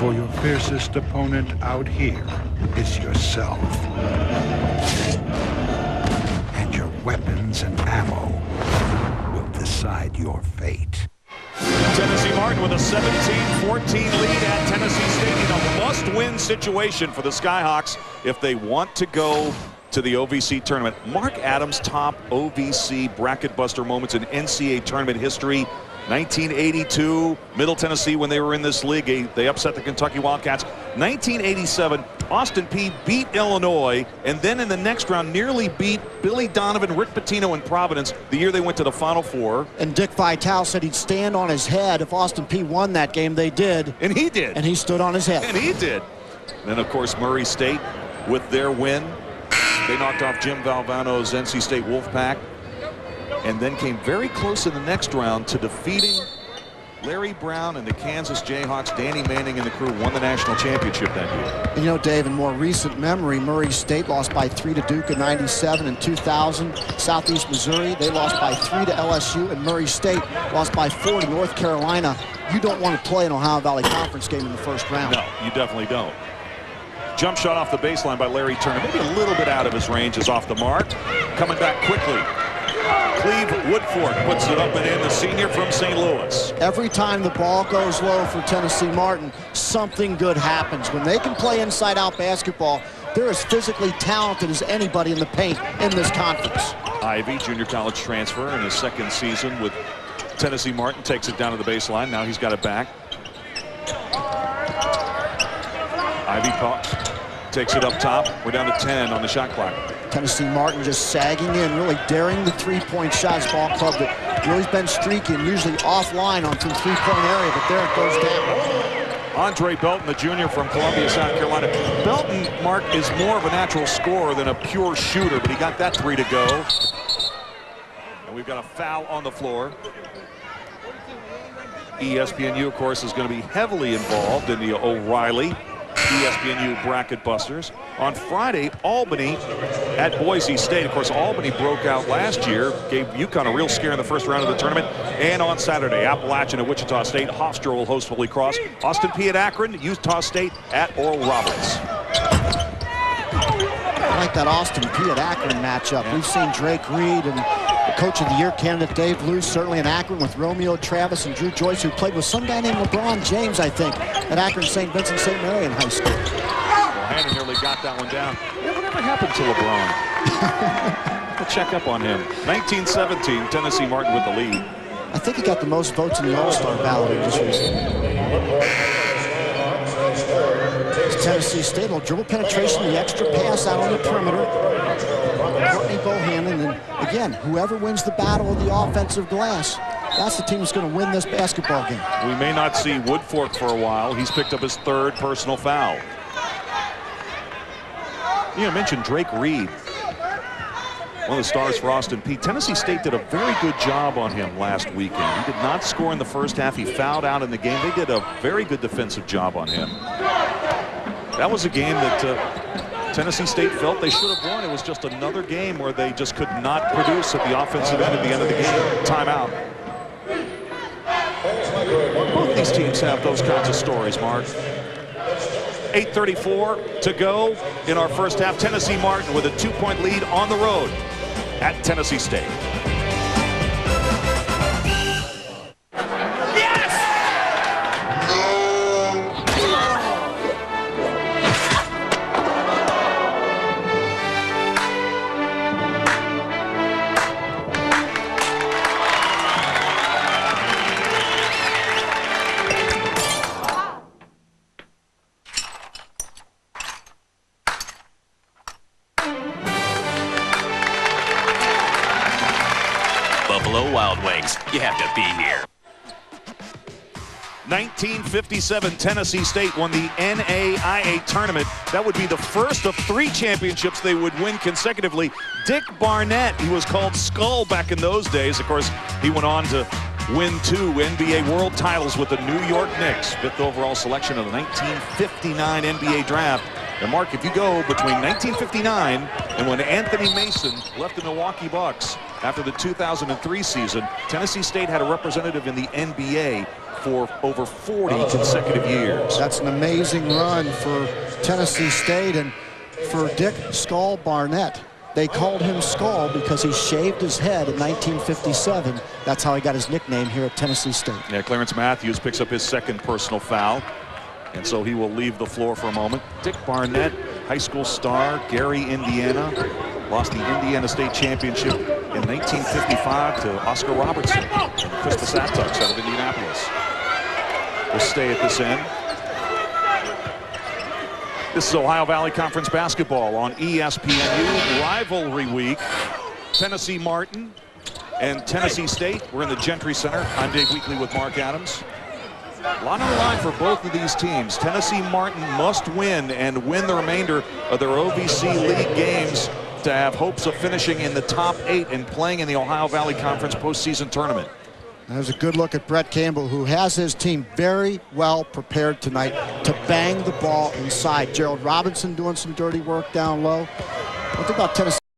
For your fiercest opponent out here is yourself. And your weapons and ammo will decide your fate. Tennessee Martin with a 17-14 lead at Tennessee State in a must-win situation for the Skyhawks if they want to go to the OVC tournament. Mark Adams' top OVC bracket buster moments in NCAA tournament history. 1982, Middle Tennessee, when they were in this league, they upset the Kentucky Wildcats. 1987, Austin Peay beat Illinois, and then in the next round nearly beat Billy Donovan, Rick Pitino, and Providence the year they went to the Final Four. And Dick Vitale said he'd stand on his head if Austin Peay won that game. They did. And he did. And he stood on his head. And he did. Then, of course, Murray State with their win. They knocked off Jim Valvano's NC State Wolfpack, and then came very close in the next round to defeating Larry Brown and the Kansas Jayhawks. Danny Manning and the crew won the national championship that year. And you know, Dave, in more recent memory, Murray State lost by 3 to Duke in '97 and 2000. Southeast Missouri, they lost by 3 to LSU, and Murray State lost by 4 to North Carolina. You don't want to play an Ohio Valley Conference game in the first round. No, you definitely don't. Jump shot off the baseline by Larry Turner. Maybe a little bit out of his range, is off the mark. Coming back quickly. Cleve Woodfork puts it up and in, the senior from St. Louis. Every time the ball goes low for Tennessee Martin, something good happens. When they can play inside-out basketball, they're as physically talented as anybody in the paint in this conference. Ivy, junior college transfer in his second season with Tennessee Martin, takes it down to the baseline. Now he's got it back. Ivy takes it up top. We're down to 10 on the shot clock. Tennessee Martin just sagging in, really daring the three-point shots. Ball club that really has been streaky and usually offline onto the three-point area, but there it goes down. Andre Belton, the junior from Columbia, South Carolina. Belton, Mark, is more of a natural scorer than a pure shooter, but he got that three to go. And we've got a foul on the floor. ESPNU, of course, is going to be heavily involved in the O'Reilly ESPNU bracket busters. On Friday, Albany at Boise State. Of course, Albany broke out last year, gave UConn a real scare in the first round of the tournament. And on Saturday, Appalachian at Wichita State. Hofstra will host Holy Cross. Austin Peay at Akron. Utah State at Oral Roberts. I like that Austin Peay at Akron matchup. We've seen Drake Reed and the Coach of the Year candidate Dave Luce, certainly in Akron, with Romeo Travis and Drew Joyce, who played with some guy named LeBron James, I think, at Akron St. Vincent St. Mary in high school. Hannah nearly got that one down. Whatever happened to LeBron? We'll check up on him. 1917, Tennessee Martin with the lead. I think he got the most votes in the All-Star ballot just recently. Tennessee State will dribble penetration, the extra pass out on the perimeter. Courtney Bohannon, and again, whoever wins the battle of the offensive glass, that's the team that's going to win this basketball game. We may not see Woodfork for a while. He's picked up his third personal foul. You mentioned Drake Reed, one of the stars for Austin Peay. Tennessee State did a very good job on him last weekend. He did not score in the first half. He fouled out in the game. They did a very good defensive job on him. That was a game that Tennessee State felt they should have won. It was just another game where they just could not produce at the offensive end at the end of the game. Timeout. Both these teams have those kinds of stories, Mark. 8:34 to go in our first half. Tennessee Martin with a 2-point lead on the road at Tennessee State. You have to be here. 1957, Tennessee State won the NAIA tournament. That would be the first of 3 championships they would win consecutively. Dick Barnett, he was called Skull back in those days. Of course, he went on to win 2 NBA World titles with the New York Knicks. 5th overall selection of the 1959 NBA draft. And Mark, if you go between 1959 and when Anthony Mason left the Milwaukee Bucks after the 2003 season, Tennessee State had a representative in the NBA for over 40 consecutive years. That's an amazing run for Tennessee State and for Dick Skull Barnett. They called him Skull because he shaved his head in 1957. That's how he got his nickname here at Tennessee State. Yeah, Clarence Matthews picks up his second personal foul, and so he will leave the floor for a moment. Dick Barnett, high school star, Gary, Indiana, lost the Indiana State Championship in 1955 to Oscar Robertson and the Crispus Attucks out of Indianapolis. We'll stay at this end. This is Ohio Valley Conference basketball on ESPNU. Rivalry week. Tennessee Martin and Tennessee State. We're in the Gentry Center. I'm Dave Weekley with Mark Adams. A lot on the line for both of these teams. Tennessee Martin must win and win the remainder of their OVC League games to have hopes of finishing in the top 8 and playing in the Ohio Valley Conference postseason tournament. There's a good look at Brett Campbell, who has his team very well prepared tonight to bang the ball inside. Gerald Robinson doing some dirty work down low. What about Tennessee?